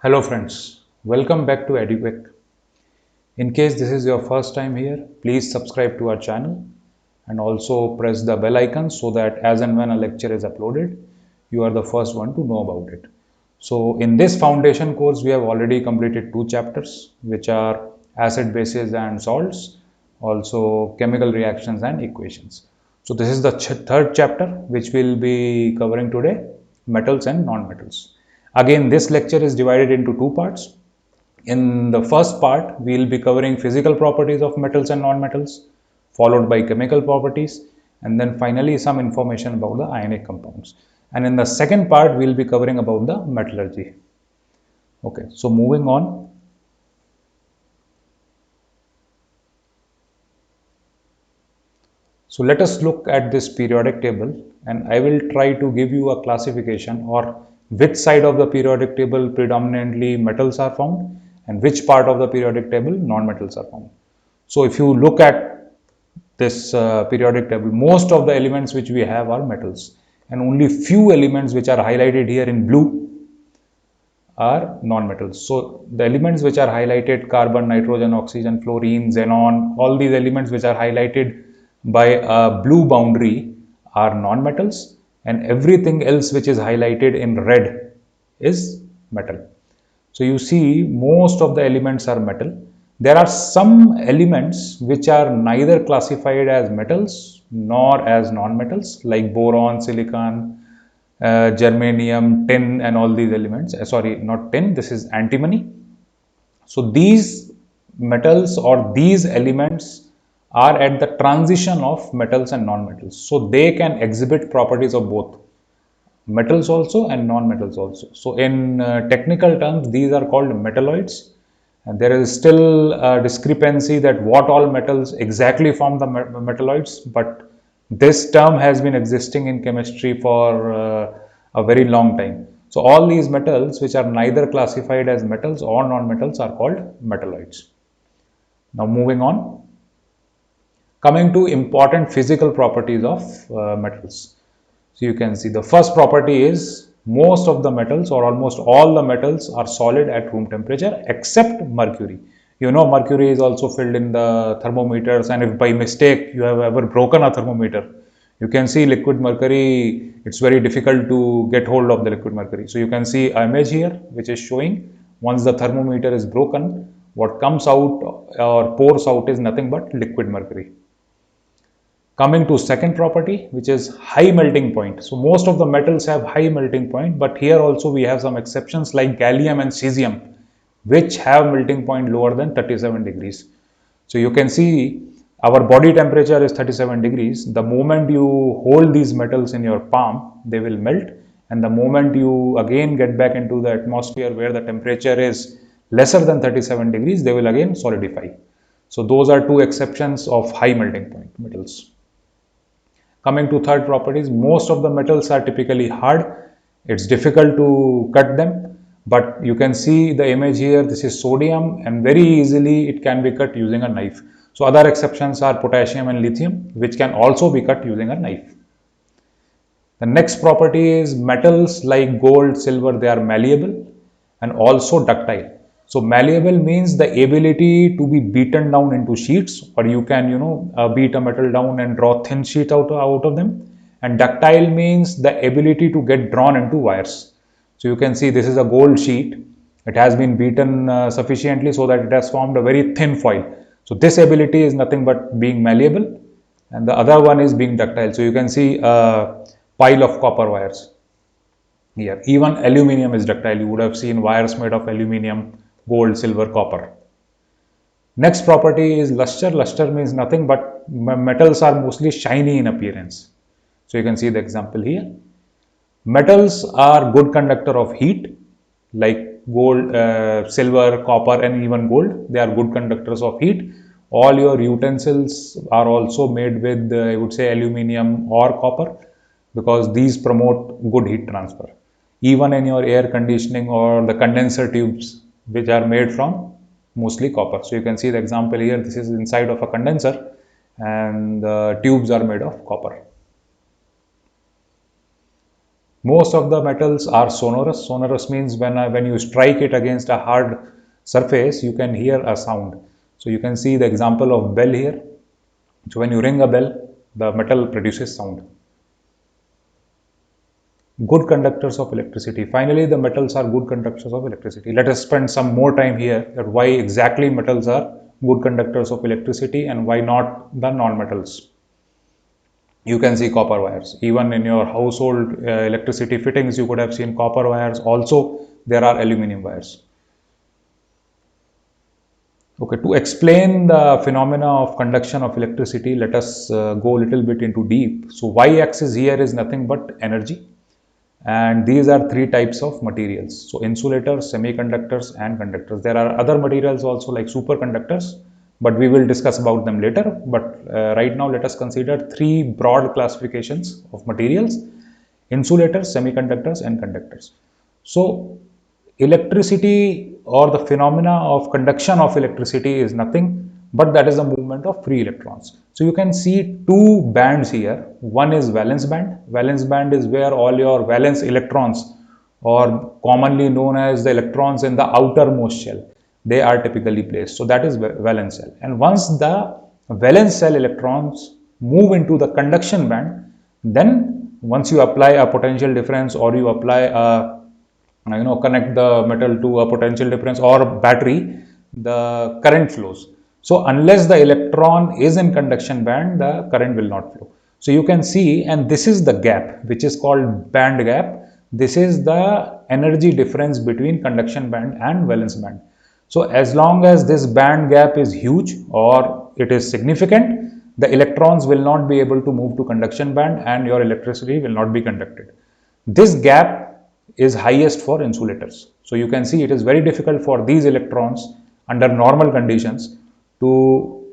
Hello friends, welcome back to EduQuick. In case this is your first time here, please subscribe to our channel and also press the bell icon so that as and when a lecture is uploaded, you are the first one to know about it. So in this foundation course, we have already completed two chapters, which are acid, bases and salts, also chemical reactions and equations. So this is the third chapter, which we'll be covering today, metals and non-metals. Again, this lecture is divided into two parts. In the first part, we will be covering physical properties of metals and non-metals, followed by chemical properties, and then finally some information about the ionic compounds. And in the second part, we will be covering about the metallurgy. Okay, so moving on. So let us look at this periodic table, and I will try to give you a classification or which side of the periodic table predominantly metals are found and which part of the periodic table non-metals are found. So if you look at this periodic table, most of the elements which we have are metals, and only few elements which are highlighted here in blue are non-metals. So the elements which are highlighted, carbon, nitrogen, oxygen, fluorine, xenon, all these elements which are highlighted by a blue boundary are non-metals, and everything else which is highlighted in red is metal. So you see most of the elements are metal. There are some elements which are neither classified as metals nor as non-metals like boron, silicon, germanium, tin and all these elements. Sorry, not tin, this is antimony. So these metals or these elements are at the transition of metals and non-metals. So they can exhibit properties of both metals also and non-metals also. So in technical terms, these are called metalloids. And there is still a discrepancy that what all metals exactly form the metalloids, but this term has been existing in chemistry for a very long time. So all these metals which are neither classified as metals or non-metals are called metalloids. Now moving on, coming to important physical properties of metals. So you can see the first property is most of the metals or almost all the metals are solid at room temperature except mercury. You know, mercury is also filled in the thermometers, and if by mistake you have ever broken a thermometer, you can see liquid mercury, it's very difficult to get hold of the liquid mercury. So you can see an image here which is showing once the thermometer is broken, what comes out or pours out is nothing but liquid mercury. Coming to second property, which is high melting point. So most of the metals have high melting point, but here also we have some exceptions like gallium and cesium, which have melting point lower than 37 degrees. So you can see our body temperature is 37 degrees. The moment you hold these metals in your palm, they will melt. And the moment you again get back into the atmosphere where the temperature is lesser than 37 degrees, they will again solidify. So those are two exceptions of high melting point metals. Coming to third properties, most of the metals are typically hard. It's difficult to cut them, but you can see the image here. This is sodium, and very easily it can be cut using a knife. So other exceptions are potassium and lithium, which can also be cut using a knife. The next property is metals like gold, silver, they are malleable and also ductile. So malleable means the ability to be beaten down into sheets, or you can, beat a metal down and draw thin sheet out of them. And ductile means the ability to get drawn into wires. So you can see this is a gold sheet. It has been beaten sufficiently so that it has formed a very thin foil. So this ability is nothing but being malleable, and the other one is being ductile. So you can see a pile of copper wires here. Even aluminium is ductile. You would have seen wires made of aluminium, gold, silver, copper. Next property is luster. Luster means nothing but metals are mostly shiny in appearance. So you can see the example here. Metals are good conductor of heat, like gold, silver, copper and even gold. They are good conductors of heat. All your utensils are also made with, I would say, aluminium or copper, because these promote good heat transfer. Even in your air conditioning or the condenser tubes, which are made from mostly copper. So you can see the example here. This is inside of a condenser and the tubes are made of copper. Most of the metals are sonorous. Sonorous means when you strike it against a hard surface, you can hear a sound. So you can see the example of bell here. So when you ring a bell, the metal produces sound. Good conductors of electricity. Finally, the metals are good conductors of electricity. Let us spend some more time here at why exactly metals are good conductors of electricity and why not the non-metals. You can see copper wires. Even in your household electricity fittings, you could have seen copper wires. Also, there are aluminum wires. Okay, to explain the phenomena of conduction of electricity, let us go a little bit into deep. So, y-axis here is nothing but energy. And these are three types of materials. So, insulators, semiconductors, and conductors. There are other materials also like superconductors, but we will discuss about them later. But right now, let us consider three broad classifications of materials: insulators, semiconductors, and conductors. So, electricity or the phenomena of conduction of electricity is nothing but that is the movement of free electrons. So you can see two bands here. One is valence band. Valence band is where all your valence electrons, or commonly known as the electrons in the outermost shell, they are typically placed. So that is valence shell. And once the valence shell electrons move into the conduction band, then once you apply a potential difference or you apply a connect the metal to a potential difference or battery, the current flows. So unless the electron is in conduction band, the current will not flow. So you can see, and this is the gap which is called band gap. This is the energy difference between conduction band and valence band. So as long as this band gap is huge or it is significant, the electrons will not be able to move to conduction band and your electricity will not be conducted. This gap is highest for insulators. So you can see it is very difficult for these electrons under normal conditions to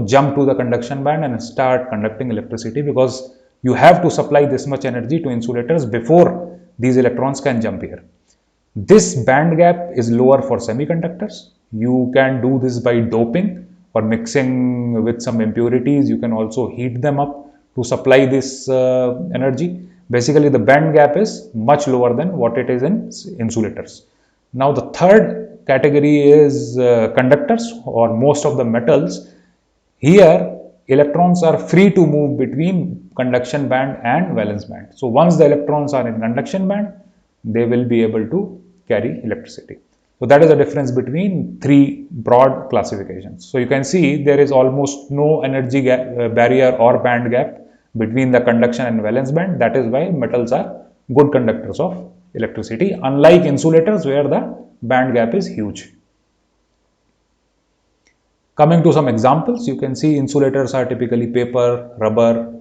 jump to the conduction band and start conducting electricity, because you have to supply this much energy to insulators before these electrons can jump here. This band gap is lower for semiconductors. You can do this by doping or mixing with some impurities. You can also heat them up to supply this energy. Basically, the band gap is much lower than what it is in insulators. Now, the third category is conductors or most of the metals. Here, electrons are free to move between conduction band and valence band. So, once the electrons are in conduction band, they will be able to carry electricity. So, that is the difference between three broad classifications. So, you can see there is almost no energy barrier or band gap between the conduction and valence band. That is why metals are good conductors of electricity, unlike insulators where the band gap is huge. Coming to some examples, you can see insulators are typically paper, rubber,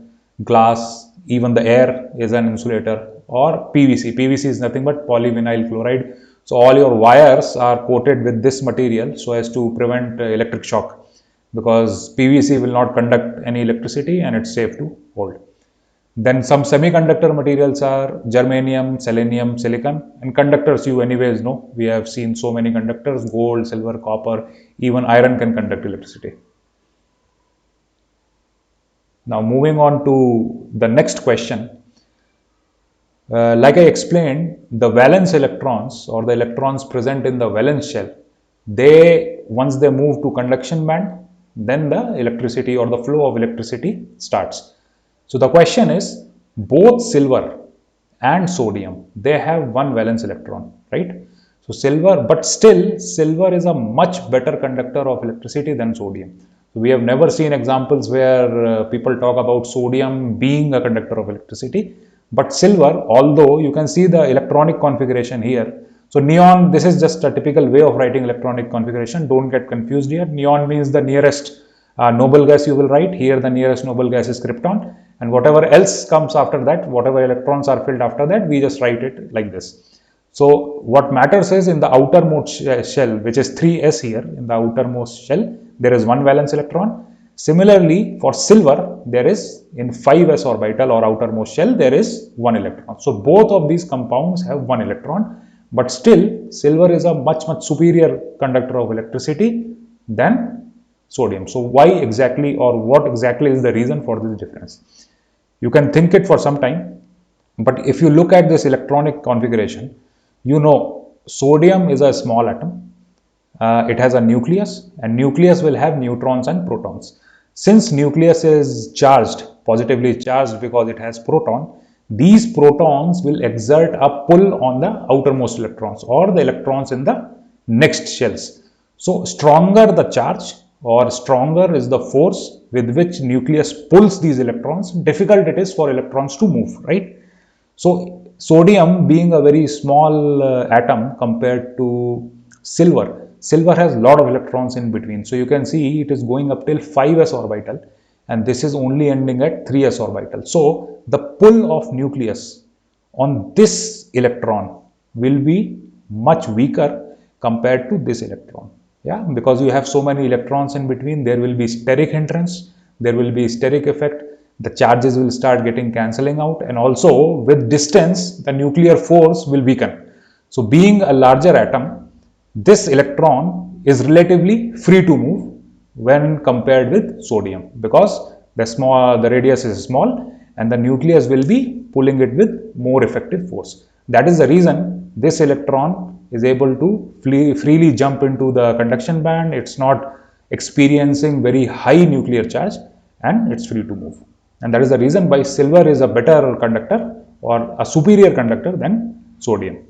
glass, even the air is an insulator, or PVC. PVC is nothing but polyvinyl chloride. So all your wires are coated with this material so as to prevent electric shock, because PVC will not conduct any electricity and it's safe to hold. Then some semiconductor materials are germanium, selenium, silicon, and conductors you anyways know. We have seen so many conductors: gold, silver, copper, even iron can conduct electricity. Now moving on to the next question. Like I explained, the valence electrons or the electrons present in the valence shell, once they move to conduction band, then the electricity or the flow of electricity starts. So the question is, both silver and sodium, they have one valence electron, right? So silver, but still silver is a much better conductor of electricity than sodium. So we have never seen examples where people talk about sodium being a conductor of electricity. But silver, although you can see the electronic configuration here. So neon, this is just a typical way of writing electronic configuration. Don't get confused here. Neon means the nearest noble gas you will write. Here the nearest noble gas is krypton. And whatever else comes after that, whatever electrons are filled after that, we just write it like this. So what matters is in the outermost shell, which is 3s here, in the outermost shell, there is one valence electron. Similarly, for silver, there is in 5s orbital or outermost shell, there is one electron. So both of these compounds have one electron, but still silver is a much superior conductor of electricity than sodium. So why exactly, or what exactly is the reason for this difference? You can think it for some time, But if you look at this electronic configuration, you know sodium is a small atom. It has a nucleus, and nucleus will have neutrons and protons. Since nucleus is charged, positively charged because it has proton, these protons will exert a pull on the outermost electrons or the electrons in the next shells. So stronger the charge or stronger is the force with which nucleus pulls these electrons, difficult it is for electrons to move, right? So sodium being a very small atom compared to silver, silver has a lot of electrons in between. So you can see it is going up till 5s orbital, and this is only ending at 3s orbital. So the pull of nucleus on this electron will be much weaker compared to this electron. Yeah, because you have so many electrons in between, there will be steric hindrance, there will be steric effect, the charges will start getting cancelling out, and also with distance the nuclear force will weaken. So being a larger atom, this electron is relatively free to move when compared with sodium, because the radius is small and the nucleus will be pulling it with more effective force. That is the reason this electron is able to freely jump into the conduction band. It's not experiencing very high nuclear charge and it's free to move. And that is the reason why silver is a better conductor or a superior conductor than sodium.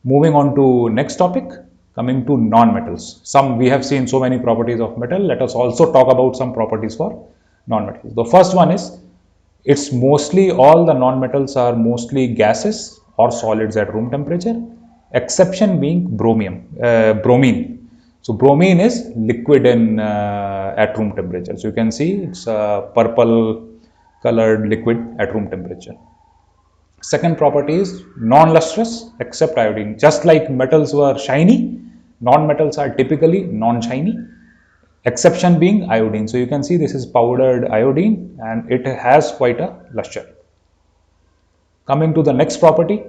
Moving on to next topic, coming to non-metals. We have seen so many properties of metal. Let us also talk about some properties for non-metals. The first one is, it's mostly all the non-metals are mostly gases or solids at room temperature, exception being bromine. So bromine is liquid in at room temperature. So you can see it's a purple colored liquid at room temperature. Second property is non-lustrous except iodine. Just like metals were shiny, non-metals are typically non-shiny, exception being iodine. So you can see this is powdered iodine and it has quite a luster. Coming to the next property,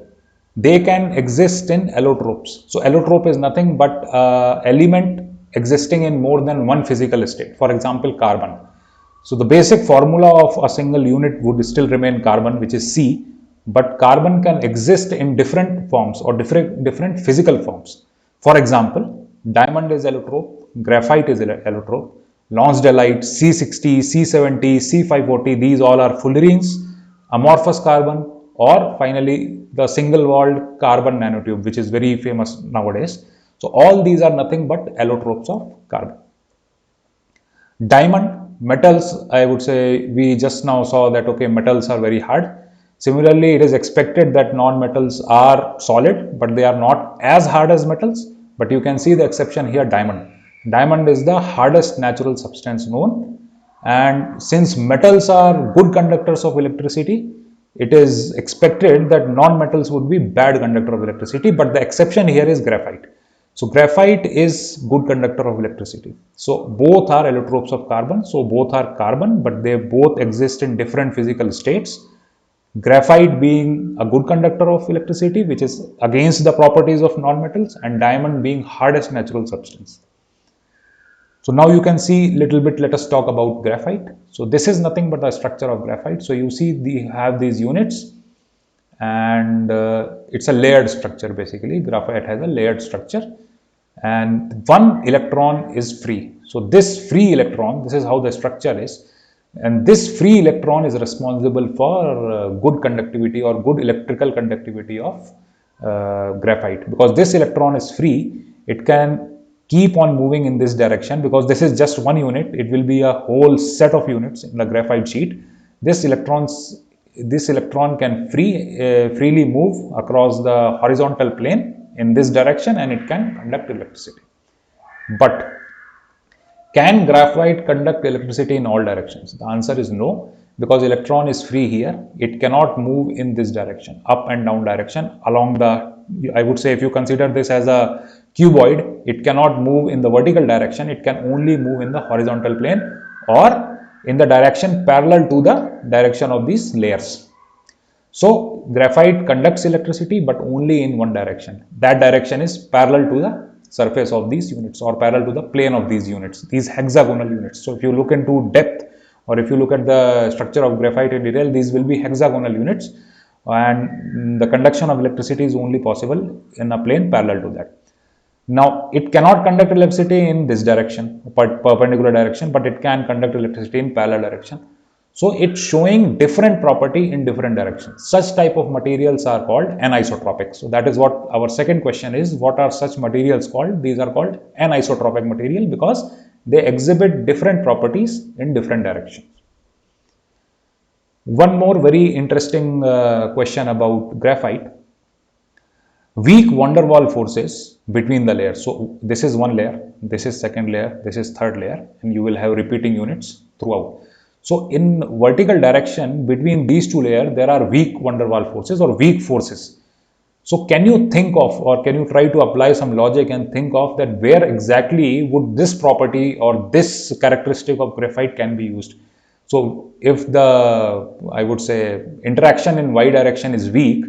they can exist in allotropes. So allotrope is nothing but element existing in more than one physical state. For example, carbon. So the basic formula of a single unit would still remain carbon, which is C, but carbon can exist in different forms or different physical forms. For example, diamond is allotrope, graphite is allotrope, lonsdaleite, C60, C70, C540, these all are fullerenes, amorphous carbon, or finally the single walled carbon nanotube, which is very famous nowadays. So all these are nothing but allotropes of carbon. Diamond, metals, I would say we just now saw that okay, metals are very hard. Similarly, it is expected that non-metals are solid, but they are not as hard as metals. But you can see the exception here, diamond. Diamond is the hardest natural substance known. And since metals are good conductors of electricity, it is expected that non-metals would be bad conductor of electricity. But the exception here is graphite. So graphite is good conductor of electricity. So both are allotropes of carbon. So both are carbon, but they both exist in different physical states. Graphite being a good conductor of electricity, which is against the properties of non-metals, and diamond being hardest natural substance. So now you can see little bit, let us talk about graphite. So this is nothing but the structure of graphite. So you see have these units and it's a layered structure basically. Graphite has a layered structure and one electron is free. So this free electron, this is how the structure is. And this free electron is responsible for good conductivity or good electrical conductivity of graphite. Because this electron is free, it can keep on moving in this direction because this is just one unit. It will be a whole set of units in the graphite sheet. This electron can freely move across the horizontal plane in this direction and it can conduct electricity. But can graphite conduct electricity in all directions? The answer is no, because electron is free here. It cannot move in this direction, up and down direction along the, I would say if you consider this as a cuboid, it cannot move in the vertical direction. It can only move in the horizontal plane or in the direction parallel to the direction of these layers. So graphite conducts electricity, but only in one direction. That direction is parallel to the surface of these units or parallel to the plane of these units, these hexagonal units. So if you look into depth or if you look at the structure of graphite in detail, these will be hexagonal units, and the conduction of electricity is only possible in a plane parallel to that. Now, it cannot conduct electricity in this direction, perpendicular direction, but it can conduct electricity in parallel direction. So, it's showing different property in different directions. Such type of materials are called anisotropic. So, that is what our second question is. What are such materials called? These are called anisotropic material because they exhibit different properties in different directions. One more very interesting question about graphite. Weak van der Waals forces between the layers. So this is one layer, this is second layer, this is third layer, and you will have repeating units throughout. So in vertical direction between these two layers, there are weak van der Waals forces or weak forces. So can you think of, or can you try to apply some logic and think of that where exactly would this property or this characteristic of graphite can be used? So if the, I would say, interaction in y direction is weak,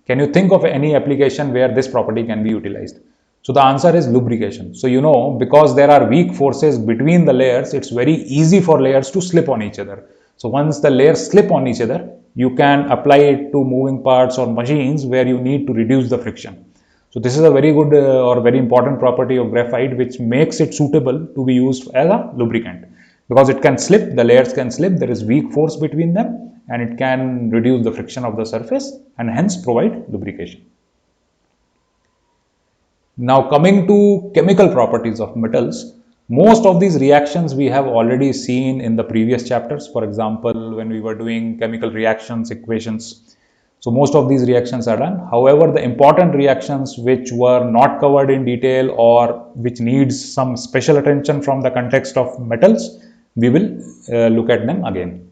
can you think of any application where this property can be utilized? So the answer is lubrication. So you know, because there are weak forces between the layers, it's very easy for layers to slip on each other. So once the layers slip on each other, you can apply it to moving parts or machines where you need to reduce the friction. So this is a very good or very important property of graphite which makes it suitable to be used as a lubricant. Because it can slip, the layers can slip, there is weak force between them, and it can reduce the friction of the surface and hence provide lubrication. Now coming to chemical properties of metals, most of these reactions we have already seen in the previous chapters. For example, when we were doing chemical reactions, equations. So most of these reactions are done. However, the important reactions which were not covered in detail or which needs some special attention from the context of metals, we will look at them again.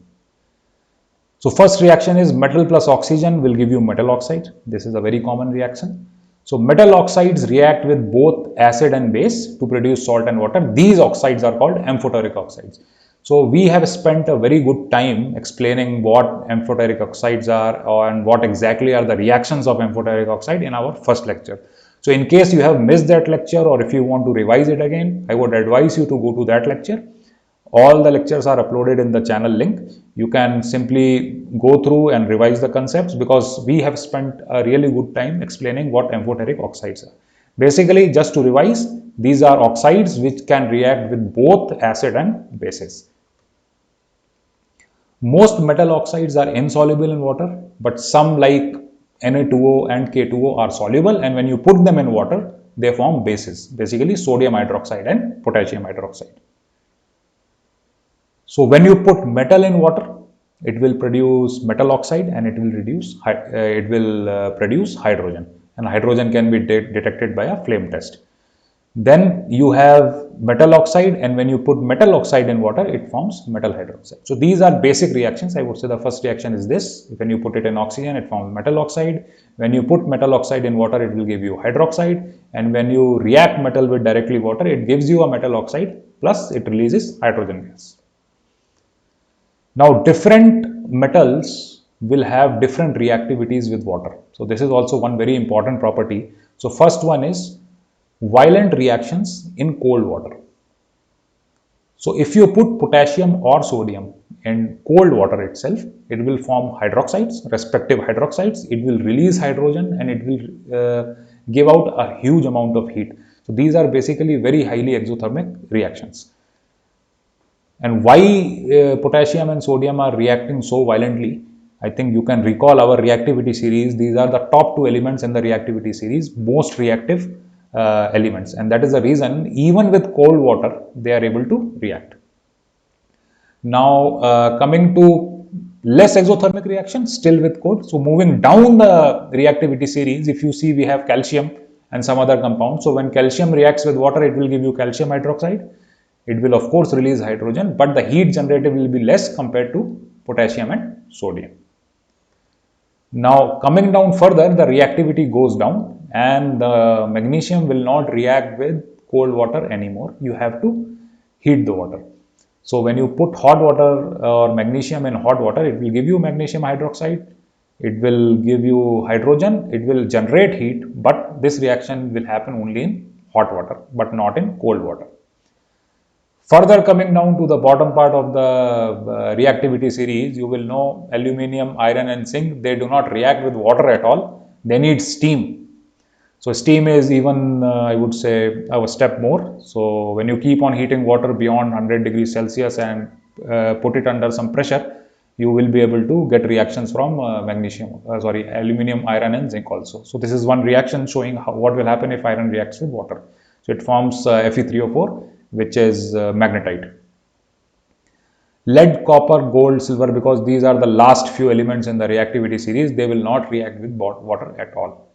So first reaction is metal plus oxygen will give you metal oxide. This is a very common reaction. So metal oxides react with both acid and base to produce salt and water. These oxides are called amphoteric oxides. So we have spent a very good time explaining what amphoteric oxides are and what exactly are the reactions of amphoteric oxide in our first lecture. So in case you have missed that lecture or if you want to revise it again, I would advise you to go to that lecture. All the lectures are uploaded in the channel link. You can simply go through and revise the concepts because we have spent a really good time explaining what amphoteric oxides are. Basically, just to revise, these are oxides which can react with both acid and bases. Most metal oxides are insoluble in water, but some like Na2O and K2O are soluble, and when you put them in water, they form bases, basically sodium hydroxide and potassium hydroxide. So when you put metal in water, it will produce metal oxide and it will produce hydrogen, and hydrogen can be detected by a flame test. Then you have metal oxide, and when you put metal oxide in water, it forms metal hydroxide. So these are basic reactions. I would say the first reaction is this. When you put it in oxygen, it forms metal oxide. When you put metal oxide in water, it will give you hydroxide. And when you react metal with directly water, it gives you a metal oxide plus it releases hydrogen gas. Now different metals will have different reactivities with water. So this is also one very important property. So first one is violent reactions in cold water. So if you put potassium or sodium in cold water itself, it will form hydroxides, respective hydroxides. It will release hydrogen and it will give out a huge amount of heat. So these are basically very highly exothermic reactions. And why potassium and sodium are reacting so violently? I think you can recall our reactivity series. These are the top two elements in the reactivity series, most reactive elements, and that is the reason even with cold water they are able to react. Now coming to less exothermic reactions, still with cold. So moving down the reactivity series, if you see we have calcium and some other compounds. So when calcium reacts with water, it will give you calcium hydroxide. It will of course release hydrogen, but the heat generated will be less compared to potassium and sodium. Now coming down further, the reactivity goes down and the magnesium will not react with cold water anymore. You have to heat the water. So when you put hot water or magnesium in hot water, it will give you magnesium hydroxide. It will give you hydrogen. It will generate heat, but this reaction will happen only in hot water, but not in cold water. Further coming down to the bottom part of the reactivity series, you will know aluminium, iron and zinc, they do not react with water at all. They need steam. So steam is even, I would say, a step more. So when you keep on heating water beyond 100 degrees Celsius and put it under some pressure, you will be able to get reactions from aluminium, iron and zinc also. So this is one reaction showing what will happen if iron reacts with water. So it forms Fe3O4, which is magnetite. Lead, copper, gold, silver, because these are the last few elements in the reactivity series, they will not react with water at all.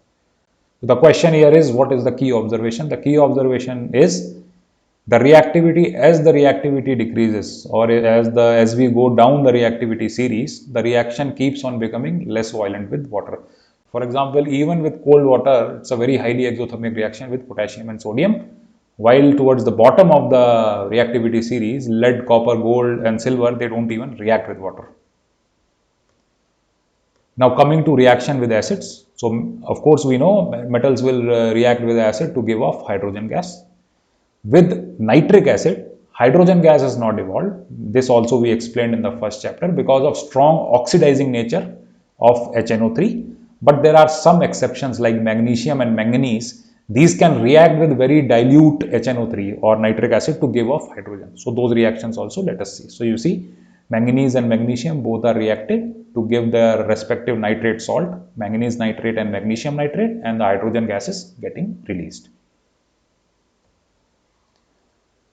The question here is, what is the key observation? The key observation is the reactivity, as the reactivity decreases, or as we go down the reactivity series, the reaction keeps on becoming less violent with water. For example, even with cold water, it's a very highly exothermic reaction with potassium and sodium, while towards the bottom of the reactivity series, lead, copper, gold and silver, they don't even react with water. Now coming to reaction with acids. So of course we know metals will react with acid to give off hydrogen gas. With nitric acid, hydrogen gas is not evolved. This also we explained in the first chapter because of strong oxidizing nature of HNO3. But there are some exceptions like magnesium and manganese. These can react with very dilute HNO3 or nitric acid to give off hydrogen. So those reactions also let us see. So you see, manganese and magnesium both are reacted to give their respective nitrate salt, manganese nitrate and magnesium nitrate, and the hydrogen gas is getting released.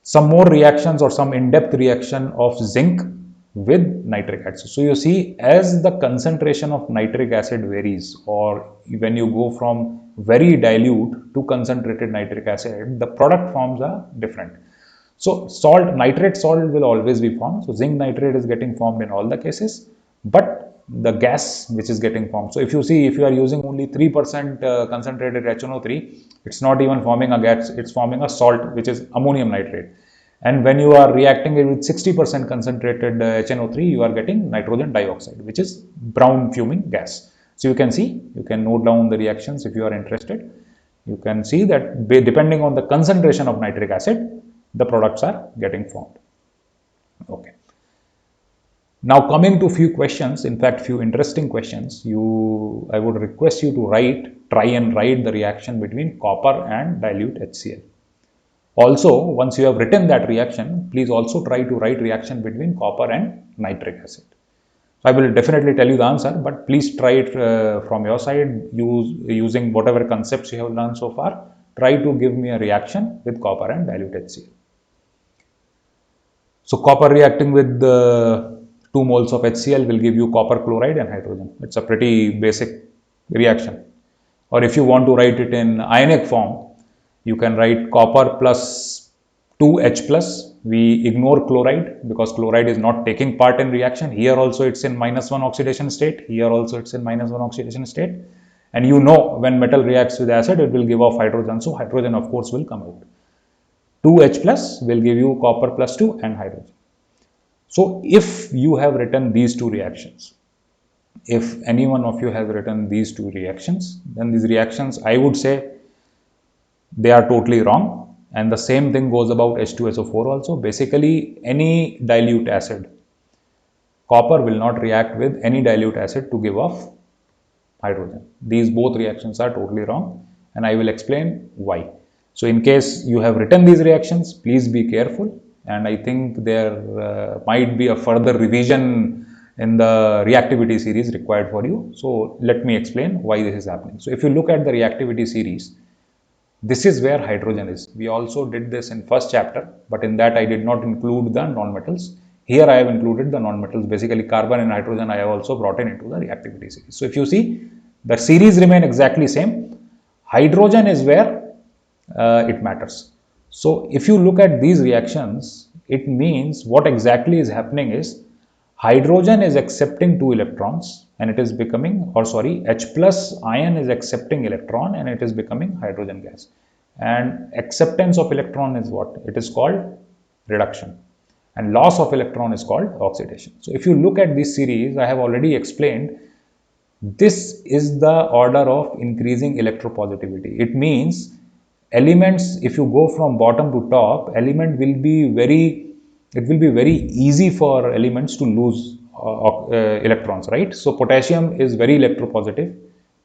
Some more reactions or some in-depth reaction of zinc with nitric acid. So you see, as the concentration of nitric acid varies, or when you go from very dilute to concentrated nitric acid, the product forms are different. So nitrate salt will always be formed. So zinc nitrate is getting formed in all the cases, but the gas which is getting formed. So if you see, if you are using only 3% concentrated HNO3, it's not even forming a gas, it's forming a salt, which is ammonium nitrate. And when you are reacting it with 60% concentrated HNO3, you are getting nitrogen dioxide, which is brown fuming gas. So you can see, you can note down the reactions if you are interested. You can see that depending on the concentration of nitric acid, the products are getting formed. Okay. Now coming to few questions, in fact few interesting questions, I would request you to try and write the reaction between copper and dilute HCl. Also, once you have written that reaction, please also try to write reaction between copper and nitric acid. I will definitely tell you the answer, but please try it from your side, using whatever concepts you have learned so far. Try to give me a reaction with copper and dilute HCl. So copper reacting with 2 moles of HCl will give you copper chloride and hydrogen. It's a pretty basic reaction. Or if you want to write it in ionic form, you can write copper plus 2H plus. We ignore chloride because chloride is not taking part in reaction. Here also it's in -1 oxidation state. Here also it's in -1 oxidation state. And you know, when metal reacts with acid, it will give off hydrogen. So hydrogen of course will come out. 2H plus will give you copper plus 2 and hydrogen. So if you have written these two reactions, if any one of you has written these two reactions, then these reactions, I would say, they are totally wrong. And the same thing goes about H2SO4 also. Basically, any dilute acid, copper will not react with any dilute acid to give off hydrogen. These both reactions are totally wrong, and I will explain why. So in case you have written these reactions, please be careful. And I think there might be a further revision in the reactivity series required for you. So let me explain why this is happening. So if you look at the reactivity series, this is where hydrogen is. We also did this in first chapter, but in that I did not include the nonmetals. Here I have included the nonmetals. Basically carbon and hydrogen I have also brought into the reactivity series. So if you see, the series remain exactly same. Hydrogen is where it matters. So if you look at these reactions, it means what exactly is happening is hydrogen is accepting 2 electrons and it is becoming, H plus ion is accepting electron and it is becoming hydrogen gas. And acceptance of electron is what? It is called reduction. And loss of electron is called oxidation. So if you look at this series, I have already explained, this is the order of increasing electropositivity. It means elements, if you go from bottom to top, element will be very it will be very easy for elements to lose electrons, right? So potassium is very electropositive,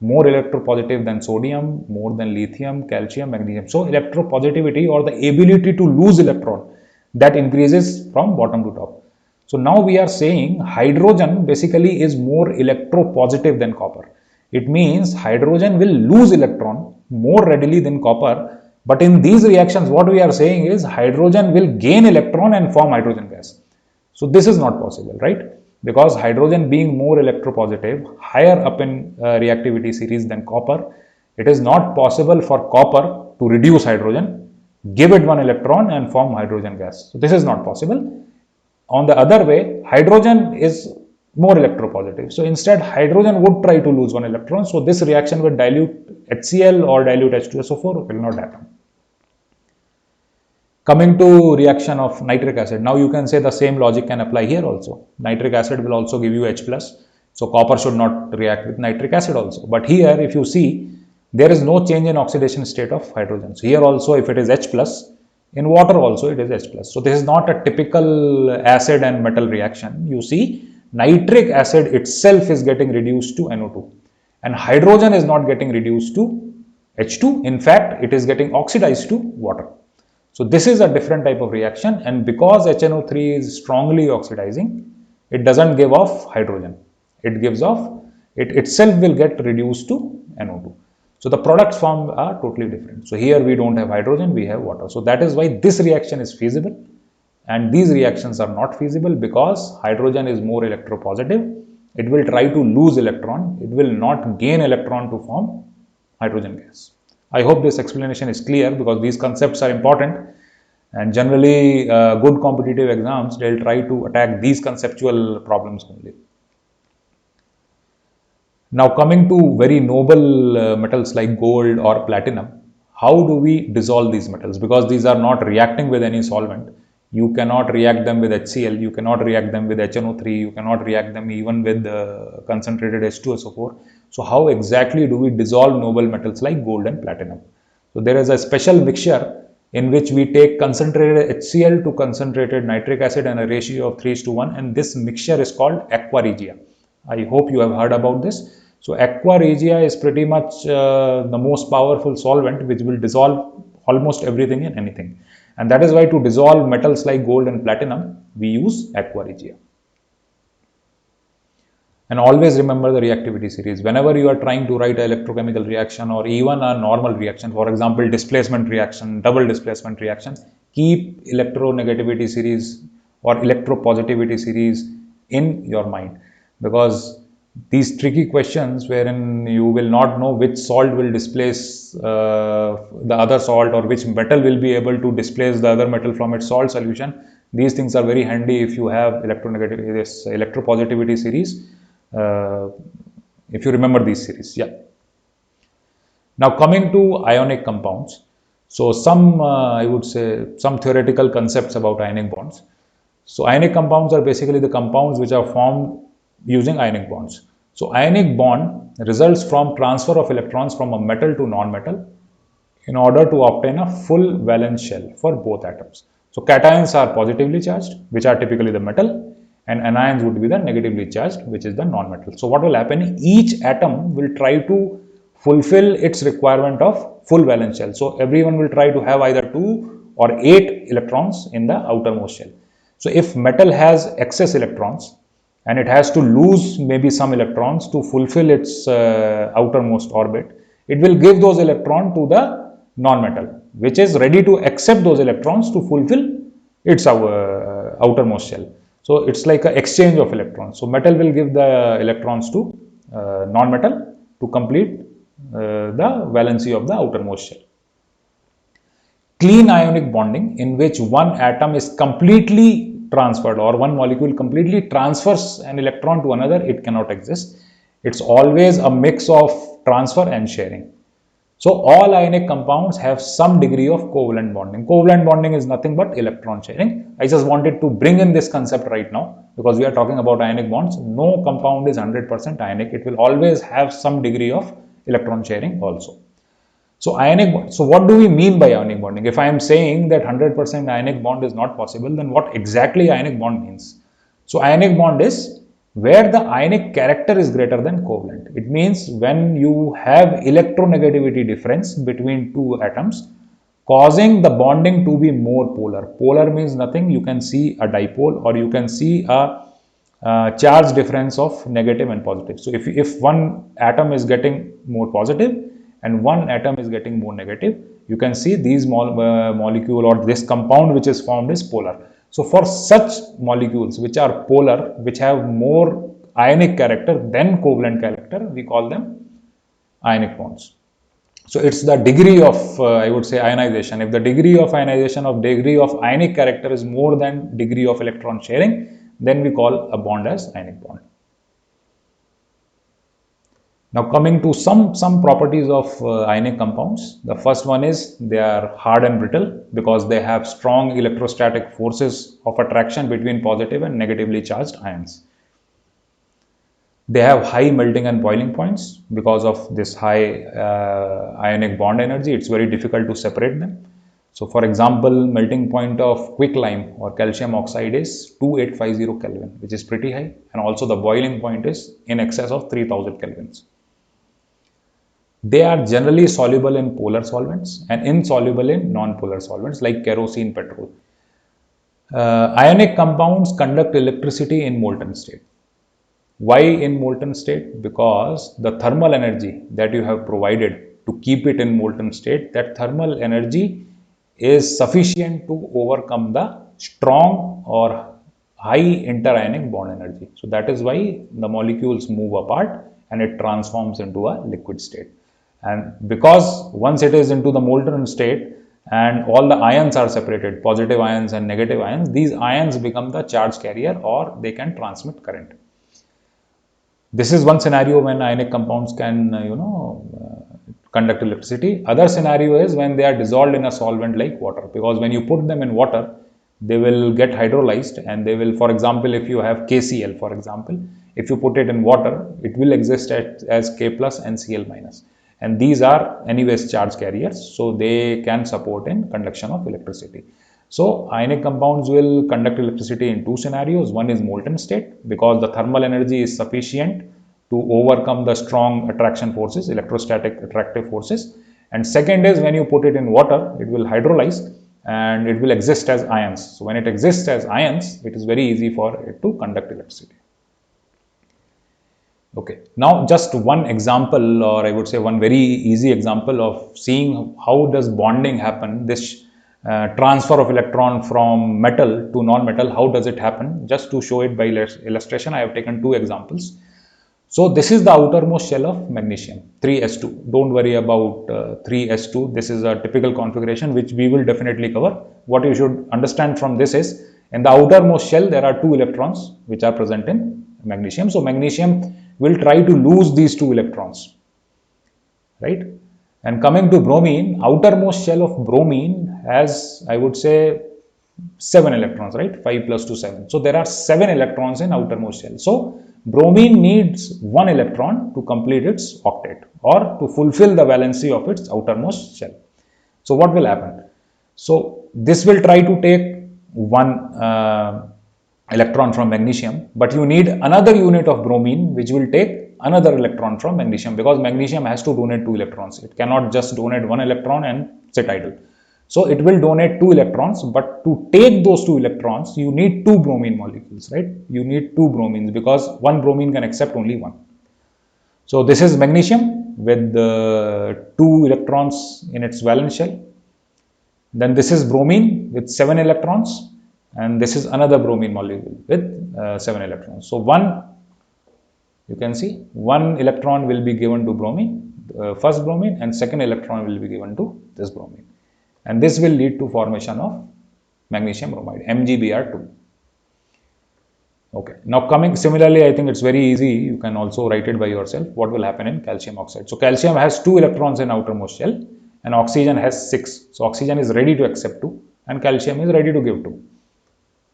more electropositive than sodium, more than lithium, calcium, magnesium. So electropositivity, or the ability to lose electron, that increases from bottom to top. So now we are saying hydrogen basically is more electropositive than copper. It means hydrogen will lose electron more readily than copper. But in these reactions, what we are saying is hydrogen will gain electron and form hydrogen gas. So this is not possible, right? Because hydrogen being more electropositive, higher up in reactivity series than copper, it is not possible for copper to reduce hydrogen, give it one electron and form hydrogen gas. So this is not possible. On the other way, hydrogen is more electropositive. So instead, hydrogen would try to lose one electron. So this reaction will dilute HCl or dilute H2SO4 will not happen. Coming to reaction of nitric acid. Now you can say the same logic can apply here also. Nitric acid will also give you H+. So copper should not react with nitric acid also. But here, if you see, there is no change in oxidation state of hydrogen. So here also, if it is H+, in water also it is H+. So this is not a typical acid and metal reaction. You see, nitric acid itself is getting reduced to NO2. And hydrogen is not getting reduced to H2. In fact, it is getting oxidized to water. So this is a different type of reaction, and because HNO3 is strongly oxidizing, it doesn't give off hydrogen. It gives off, it itself will get reduced to NO2. So the products formed are totally different. So here we don't have hydrogen, we have water. So that is why this reaction is feasible, and these reactions are not feasible because hydrogen is more electropositive. It will try to lose electron. It will not gain electron to form hydrogen gas. I hope this explanation is clear, because these concepts are important, and generally good competitive exams, they'll try to attack these conceptual problems only. Now coming to very noble metals like gold or platinum, how do we dissolve these metals? Because these are not reacting with any solvent. You cannot react them with HCl, you cannot react them with HNO3, you cannot react them even with concentrated H2SO4. So how exactly do we dissolve noble metals like gold and platinum? So there is a special mixture in which we take concentrated HCl to concentrated nitric acid and a ratio of 3:1, and this mixture is called aqua regia. I hope you have heard about this. So aqua regia is pretty much the most powerful solvent which will dissolve almost everything in anything. And that is why to dissolve metals like gold and platinum, we use aqua regia. And always remember the reactivity series. Whenever you are trying to write an electrochemical reaction or even a normal reaction, for example, displacement reaction, double displacement reaction, keep electronegativity series or electropositivity series in your mind, because these tricky questions wherein you will not know which salt will displace the other salt, or which metal will be able to displace the other metal from its salt solution, these things are very handy if you have electronegativity, this electropositivity series. If you remember these series, yeah. Now coming to ionic compounds, so some I would say some theoretical concepts about ionic bonds. So ionic compounds are basically the compounds which are formed using ionic bonds. So ionic bond results from transfer of electrons from a metal to non-metal in order to obtain a full valence shell for both atoms. So cations are positively charged, which are typically the metal, and anions would be the negatively charged, which is the non-metal. So what will happen? Each atom will try to fulfill its requirement of full valence shell. So everyone will try to have either 2 or 8 electrons in the outermost shell. So if metal has excess electrons and it has to lose maybe some electrons to fulfill its outermost orbit, it will give those electrons to the non-metal, which is ready to accept those electrons to fulfill its outermost shell. So it's like an exchange of electrons. So metal will give the electrons to non-metal to complete the valency of the outermost shell. Clean ionic bonding, in which one atom is completely transferred or one molecule completely transfers an electron to another, it cannot exist. It's always a mix of transfer and sharing. So all ionic compounds have some degree of covalent bonding. Covalent bonding is nothing but electron sharing. I just wanted to bring in this concept right now because we are talking about ionic bonds. No compound is 100% ionic. It will always have some degree of electron sharing also. So what do we mean by ionic bonding? If I am saying that 100% ionic bond is not possible, then what exactly ionic bond means? So ionic bond is where the ionic character is greater than covalent. It means when you have electronegativity difference between two atoms, causing the bonding to be more polar. Polar means nothing. You can see a dipole, or you can see a charge difference of negative and positive. So if one atom is getting more positive and one atom is getting more negative, you can see these molecule or this compound which is formed is polar. So for such molecules which are polar, which have more ionic character than covalent character, we call them ionic bonds. So it's the degree of, I would say, ionization. If the degree of ionization of degree of ionic character is more than degree of electron sharing, then we call a bond as ionic bond. Now coming to some properties of ionic compounds. The first one is they are hard and brittle because they have strong electrostatic forces of attraction between positive and negatively charged ions. They have high melting and boiling points because of this high ionic bond energy. It's very difficult to separate them. So for example, melting point of quicklime or calcium oxide is 2850 Kelvin, which is pretty high. And also the boiling point is in excess of 3000 Kelvins. They are generally soluble in polar solvents and insoluble in non-polar solvents like kerosene, petrol. Ionic compounds conduct electricity in molten state. Why in molten state? Because the thermal energy that you have provided to keep it in molten state, that thermal energy is sufficient to overcome the strong or high interionic bond energy. So that is why the molecules move apart and it transforms into a liquid state. And because once it is into the molten state and all the ions are separated, positive ions and negative ions, these ions become the charge carrier or they can transmit current. This is one scenario when ionic compounds can, conduct electricity. Other scenario is when they are dissolved in a solvent like water, because when you put them in water, they will get hydrolyzed and they will, for example, if you have KCl, for example, if you put it in water, it will exist as K plus and Cl minus. And these are anyways charge carriers, so they can support in conduction of electricity. So ionic compounds will conduct electricity in two scenarios. One is molten state because the thermal energy is sufficient to overcome the strong attraction forces, electrostatic attractive forces. And second is when you put it in water, it will hydrolyze and it will exist as ions. So when it exists as ions, it is very easy for it to conduct electricity. Okay, now just one example, or I would say one very easy example of seeing how does bonding happen, this transfer of electron from metal to non-metal, how does it happen? Just to show it by illustration, I have taken two examples. So this is the outermost shell of magnesium, 3s2. Don't worry about 3s2. This is a typical configuration which we will definitely cover. What you should understand from this is, in the outermost shell, there are two electrons which are present in magnesium. So magnesium will try to lose these two electrons, right? And coming to bromine, outermost shell of bromine has, I would say, 7 electrons, right? 5 plus 2, 7. So there are 7 electrons in outermost shell. So bromine needs 1 electron to complete its octet or to fulfill the valency of its outermost shell. So what will happen? So this will try to take 1 electron from magnesium, but you need another unit of bromine which will take another electron from magnesium, because magnesium has to donate 2 electrons. It cannot just donate 1 electron and sit idle. So it will donate 2 electrons, but to take those 2 electrons, you need 2 bromine molecules, right? You need 2 bromines because 1 bromine can accept only 1. So this is magnesium with 2 electrons in its valence shell. Then this is bromine with 7 electrons. And this is another bromine molecule with 7 electrons. So you can see 1 electron will be given to bromine, first bromine, and second electron will be given to this bromine. And this will lead to formation of magnesium bromide, MgBr2. Okay, now coming similarly, I think it's very easy. You can also write it by yourself. What will happen in calcium oxide? So calcium has 2 electrons in outermost shell and oxygen has 6. So oxygen is ready to accept 2 and calcium is ready to give 2.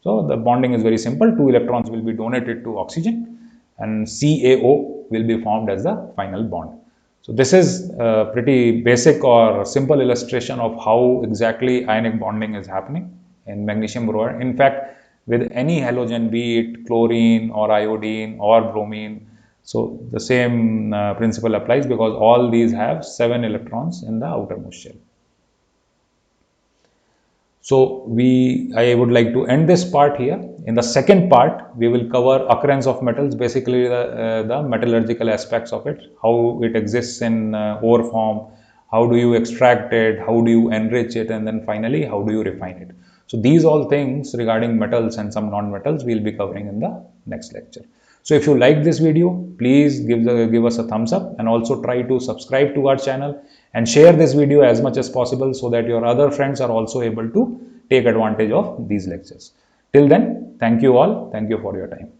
So the bonding is very simple. 2 electrons will be donated to oxygen and CaO will be formed as the final bond. So this is a pretty basic or simple illustration of how exactly ionic bonding is happening in magnesium bromide. In fact, with any halogen, be it chlorine or iodine or bromine, so the same principle applies, because all these have 7 electrons in the outermost shell. So I would like to end this part here. In the second part, we will cover occurrence of metals, basically the metallurgical aspects of it, how it exists in ore form, how do you extract it, how do you enrich it, and then finally, how do you refine it. So these all things regarding metals and some non-metals we'll be covering in the next lecture. So if you like this video, please give us a thumbs up, and also try to subscribe to our channel and share this video as much as possible, so that your other friends are also able to take advantage of these lectures. Till then, thank you all. Thank you for your time.